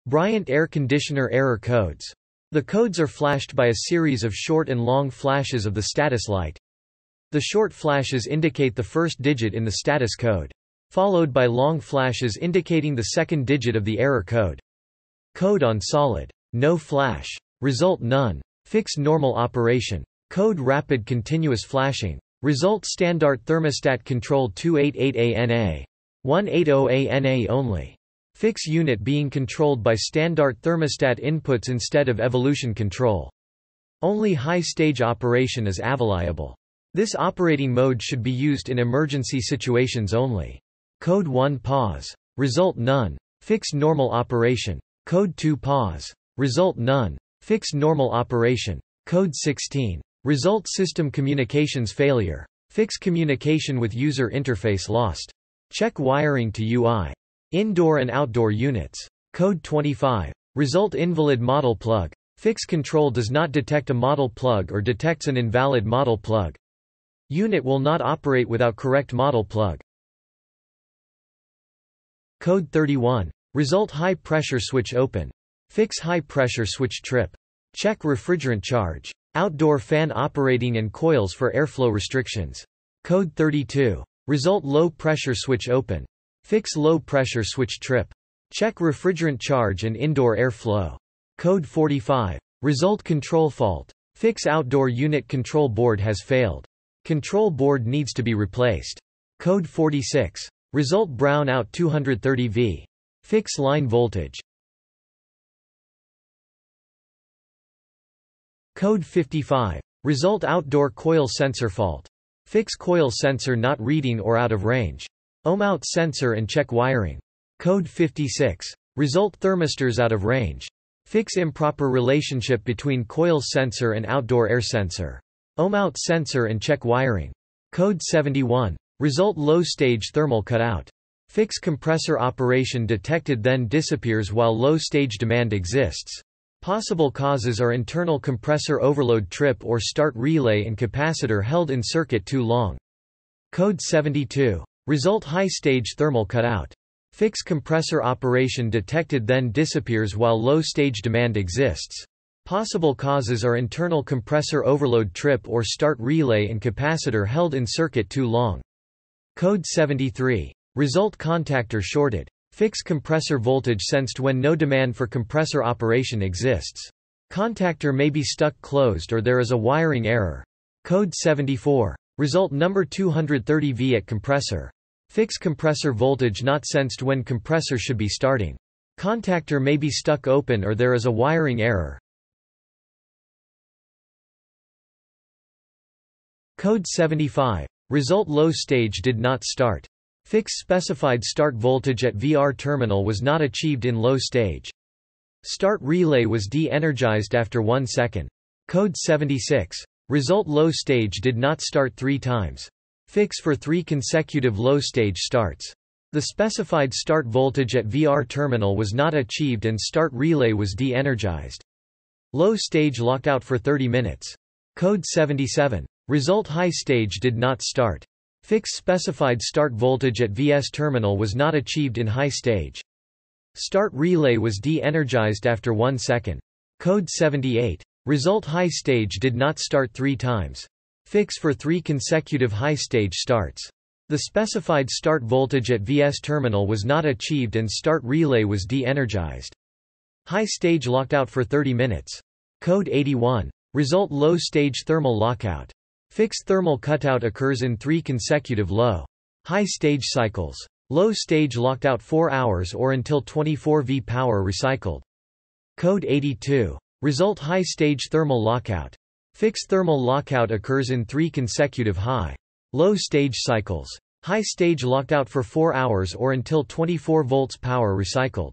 Bryant air conditioner error codes. The codes are flashed by a series of short and long flashes of the status light. The short flashes indicate the first digit in the status code, followed by long flashes indicating the second digit of the error code. Code on solid. No flash. Result none. Fix normal operation. Code rapid continuous flashing. Result standard thermostat control 288ANA. 180ANA only. Fix unit being controlled by standard thermostat inputs instead of evolution control. Only high stage operation is available. This operating mode should be used in emergency situations only. Code 1 pause. Result none. Fix normal operation. Code 2 pause. Result none. Fix normal operation. Code 16. Result system communications failure. Fix communication with user interface lost. Check wiring to UI. Indoor and outdoor units. Code 25. Result invalid model plug. Fix control does not detect a model plug or detects an invalid model plug. Unit will not operate without correct model plug. Code 31. Result high pressure switch open. Fix high pressure switch trip. Check refrigerant charge. Outdoor fan operating and coils for airflow restrictions. Code 32. Result low pressure switch open. Fix low pressure switch trip. Check refrigerant charge and indoor airflow. Code 45. Result control fault. Fix outdoor unit control board has failed. Control board needs to be replaced. Code 46. Result brownout 230V. Fix line voltage. Code 55. Result outdoor coil sensor fault. Fix coil sensor not reading or out of range. Ohm-out sensor and check wiring. Code 56. Result thermistors out of range. Fix improper relationship between coil sensor and outdoor air sensor. Ohm-out sensor and check wiring. Code 71. Result low stage thermal cutout. Fix compressor operation detected then disappears while low stage demand exists. Possible causes are internal compressor overload trip or start relay and capacitor held in circuit too long. Code 72. Result high stage thermal cutout. Fix compressor operation detected then disappears while low stage demand exists. Possible causes are internal compressor overload trip or start relay and capacitor held in circuit too long. Code 73. Result contactor shorted. Fix compressor voltage sensed when no demand for compressor operation exists. Contactor may be stuck closed or there is a wiring error. Code 74. Result number 230V at compressor. Fix compressor voltage not sensed when compressor should be starting. Contactor may be stuck open or there is a wiring error. Code 75. Result low stage did not start. Fix specified start voltage at VR terminal was not achieved in low stage. Start relay was de-energized after 1 second. Code 76. Result low stage did not start 3 times. Fix for 3 consecutive low stage starts. The specified start voltage at VR terminal was not achieved and start relay was de-energized. Low stage lockout for 30 minutes. Code 77. Result high stage did not start. Fix specified start voltage at VS terminal was not achieved in high stage. Start relay was de-energized after 1 second. Code 78. Result high stage did not start 3 times. Fix for 3 consecutive high stage starts. The specified start voltage at VS terminal was not achieved and start relay was de-energized. High stage locked out for 30 minutes. Code 81. Result low stage thermal lockout. Fix thermal cutout occurs in 3 consecutive low. High stage cycles. Low stage locked out 4 hours or until 24V power recycled. Code 82. Result high stage thermal lockout. Fix thermal lockout occurs in 3 consecutive high. Low stage cycles. High stage locked out for 4 hours or until 24 volts power recycled.